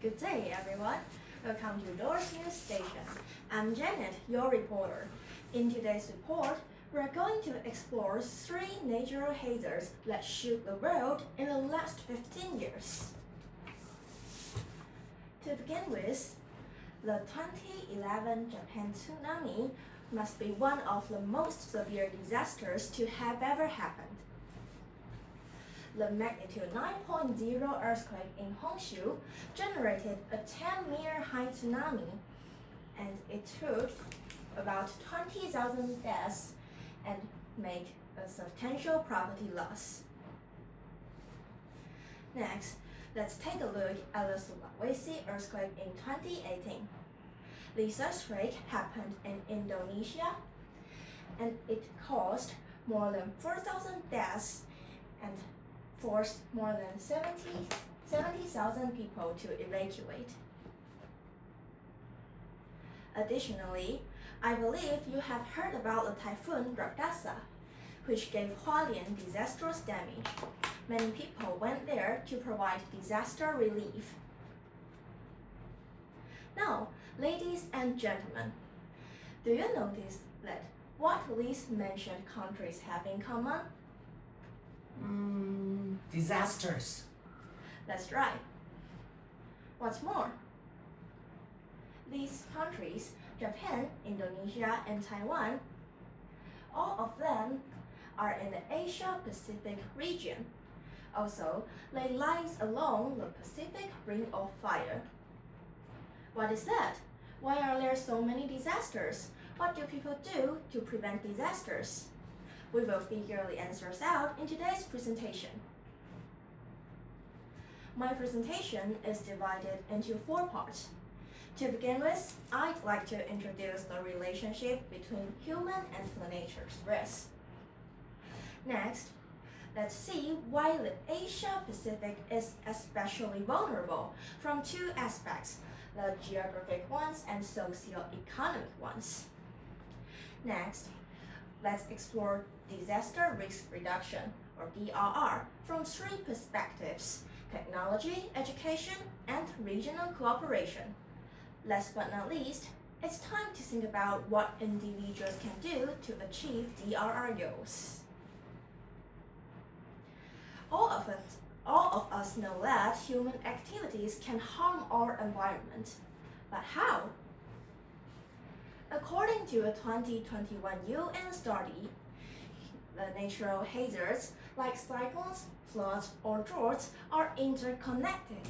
Good day, everyone. Welcome to Doors News Station. I'm Janet, your reporter. In today's report, we're going to explore 3 natural hazards that shook the world in the last 15 years. To begin with, the 2011 Japan tsunami must be one of the most severe disasters to have ever happened. The magnitude 9.0 earthquake in Honshu generated a 10-meter high tsunami, and it took about 20,000 deaths and made a substantial property loss. Next, let's take a look at the Sulawesi earthquake in 2018. This earthquake happened in Indonesia, and it caused more than 4,000 deaths and forced more than 70,000 people to evacuate. Additionally, I believe you have heard about the typhoon Rakasa, which gave Hualien disastrous damage. Many people went there to provide disaster relief. Now, ladies and gentlemen, do you notice that what these mentioned countries have in common? Disasters. That's right. What's more? These countries, Japan, Indonesia, and Taiwan, all of them are in the Asia-Pacific region. Also, they lie along the Pacific Ring of Fire. What is that? Why are there so many disasters? What do people do to prevent disasters? We will figure the answers out in today's presentation. My presentation is divided into 4 parts. To begin with, I'd like to introduce the relationship between human and the nature's risk. Next, let's see why the Asia-Pacific is especially vulnerable from 2 aspects, the geographic ones and socio-economic ones. Next, let's explore disaster risk reduction, or DRR, from 3 perspectives: technology, education, and regional cooperation. Last but not least, it's time to think about what individuals can do to achieve DRR goals. All of us know that human activities can harm our environment. But how? According to a 2021 UN study, the natural hazards like cyclones, floods, or droughts are interconnected,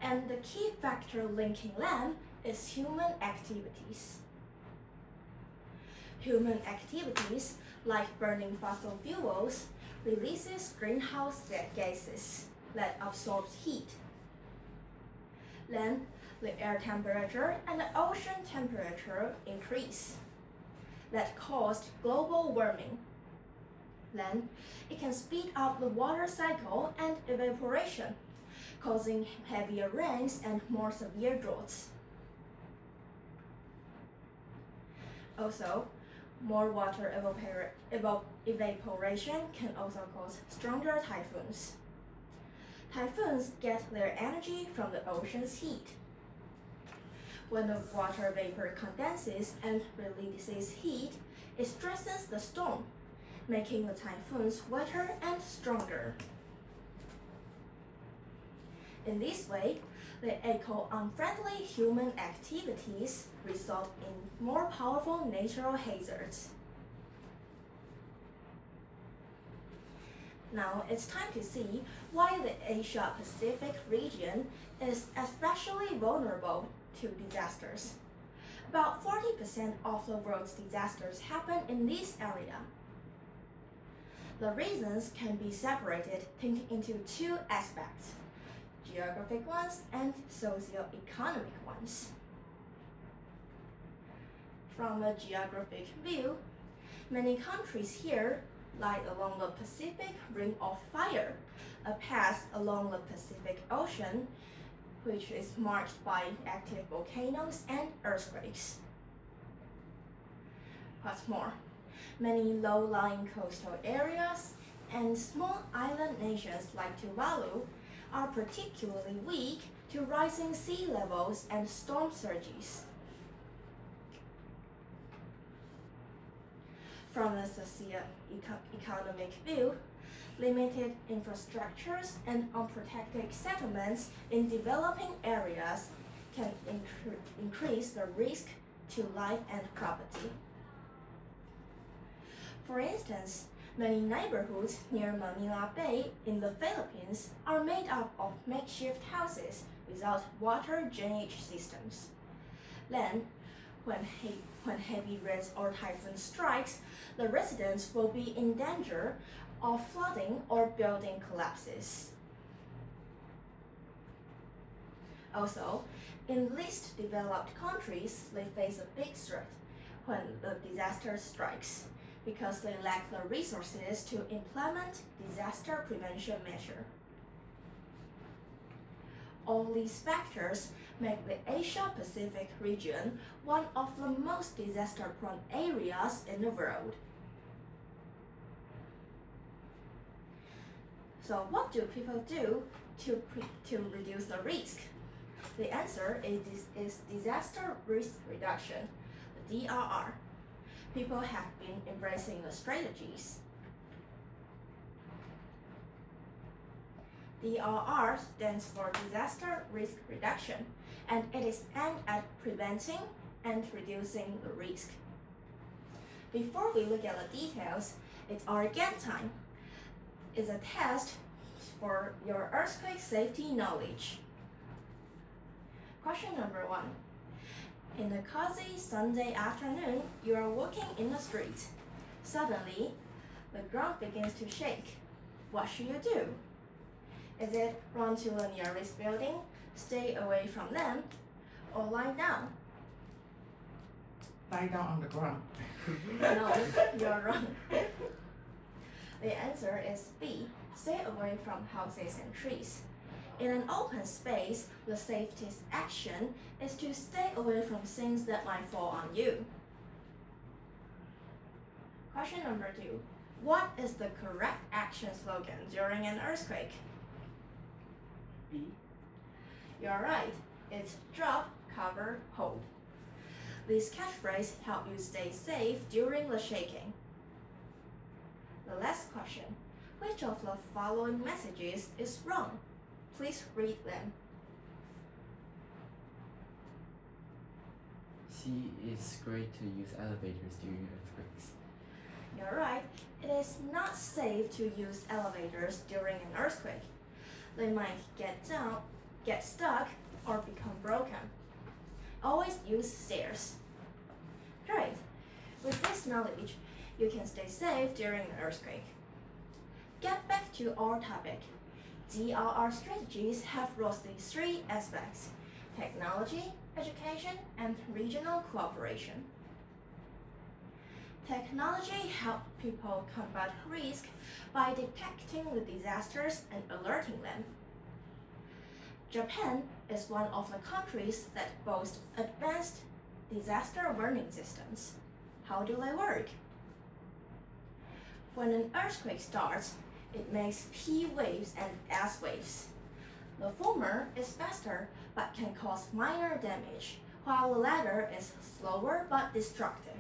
and the key factor linking them is human activities. Human activities like burning fossil fuels releases greenhouse gases that absorb heat. Then the air temperature and the ocean temperature increase. That caused global warming. Then it can speed up the water cycle and evaporation, causing heavier rains and more severe droughts. Also, more water evaporation can also cause stronger typhoons. Typhoons get their energy from the ocean's heat. When the water vapor condenses and releases heat, it strengthens the storm, making the typhoons wetter and stronger. In this way, the eco-unfriendly human activities result in more powerful natural hazards. Now it's time to see why the Asia-Pacific region is especially vulnerable to disasters. About 40% of the world's disasters happen in this area. The reasons can be separated into 2 aspects: geographic ones and socio-economic ones. From a geographic view, many countries here lie along the Pacific Ring of Fire, a path along the Pacific Ocean, which is marked by active volcanoes and earthquakes. What's more, many low-lying coastal areas and small island nations like Tuvalu are particularly weak to rising sea levels and storm surges. From a socio-economic view, limited infrastructures and unprotected settlements in developing areas can increase the risk to life and property. For instance, many neighborhoods near Manila Bay in the Philippines are made up of makeshift houses without water drainage systems. Then, when heavy rains or typhoon strikes, the residents will be in danger of flooding or building collapses. Also, in least developed countries, they face a big threat when the disaster strikes because they lack the resources to implement disaster prevention measures. All these factors make the Asia-Pacific region one of the most disaster-prone areas in the world. So what do people do to reduce the risk? The answer is disaster risk reduction, the DRR. People have been embracing the strategies. DRR stands for disaster risk reduction, and it is aimed at preventing and reducing the risk. Before we look at the details, it's our game time. It's a test for your earthquake safety knowledge. Question number 1. In a cozy Sunday afternoon, you are walking in the street. Suddenly, the ground begins to shake. What should you do? Is it run to the nearest building, stay away from them, or lie down? Lie down on the ground. No, you're wrong. The answer is B. Stay away from houses and trees. In an open space, the safest action is to stay away from things that might fall on you. Question number 2. What is the correct action slogan during an earthquake? B. You're right. It's drop, cover, hold. These catchphrases help you stay safe during the shaking. The last question. Which of the following messages is wrong? Please read them. C. It's great to use elevators during earthquakes. You're right. It is not safe to use elevators during an earthquake. They might get stuck, or become broken. Always use stairs. Great. With this knowledge, you can stay safe during an earthquake. Get back to our topic. DRR strategies have roughly 3 aspects: technology, education, and regional cooperation. Technology helps people combat risk by detecting the disasters and alerting them. Japan is one of the countries that boast advanced disaster warning systems. How do they work? When an earthquake starts, it makes P waves and S waves. The former is faster but can cause minor damage, while the latter is slower but destructive.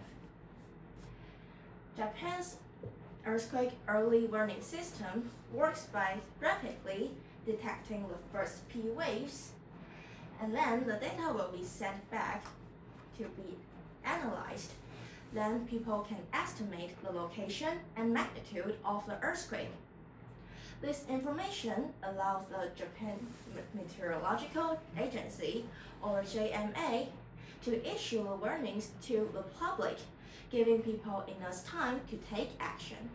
Japan's earthquake early warning system works by rapidly detecting the first P waves, and then the data will be sent back to be analyzed. Then people can estimate the location and magnitude of the earthquake. This information allows the Japan Meteorological Agency, or JMA, to issue the warnings to the public, giving people enough time to take action.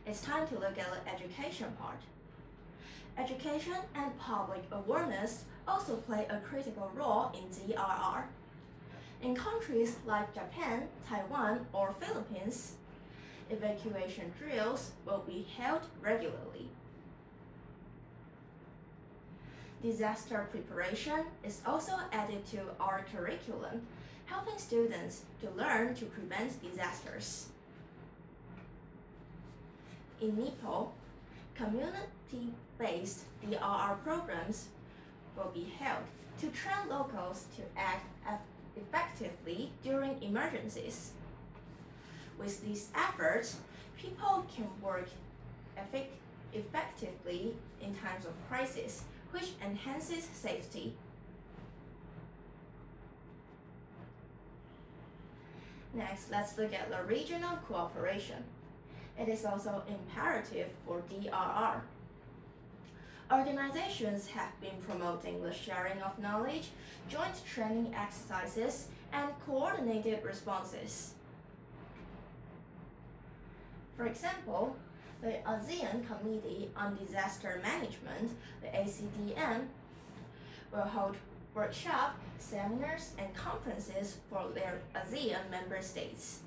It's time to look at the education part. Education and public awareness also play a critical role in DRR. In countries like Japan, Taiwan, or Philippines, evacuation drills will be held regularly. Disaster preparation is also added to our curriculum, helping students to learn to prevent disasters. In Nepal, community-based DRR programs will be held to train locals to act effectively during emergencies. With these efforts, people can work effectively in times of crisis, which enhances safety. Next, let's look at the regional cooperation. It is also imperative for DRR. Organizations have been promoting the sharing of knowledge, joint training exercises, and coordinated responses. For example, the ASEAN Committee on Disaster Management, the ACDM, will hold workshops, seminars, and conferences for their ASEAN member states.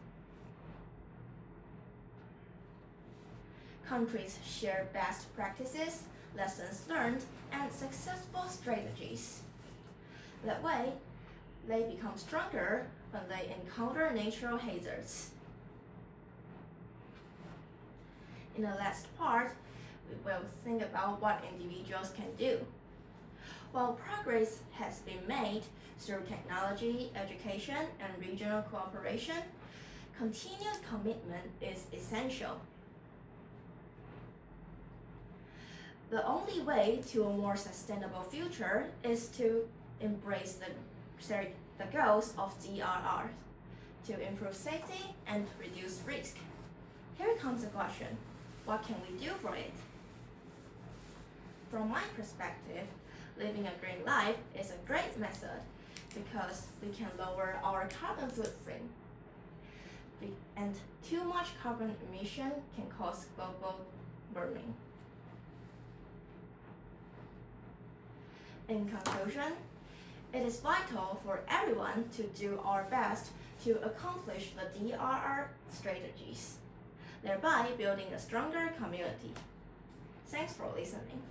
Countries share best practices, lessons learned, and successful strategies. That way, they become stronger when they encounter natural hazards. In the last part, we will think about what individuals can do. While progress has been made through technology, education, and regional cooperation, continued commitment is essential. The only way to a more sustainable future is to embrace the goals of DRR, to improve safety and reduce risk. Here comes a question. What can we do for it? From my perspective, living a green life is a great method because we can lower our carbon footprint. And too much carbon emission can cause global warming. In conclusion, it is vital for everyone to do our best to accomplish the DRR strategies, thereby building a stronger community. Thanks for listening.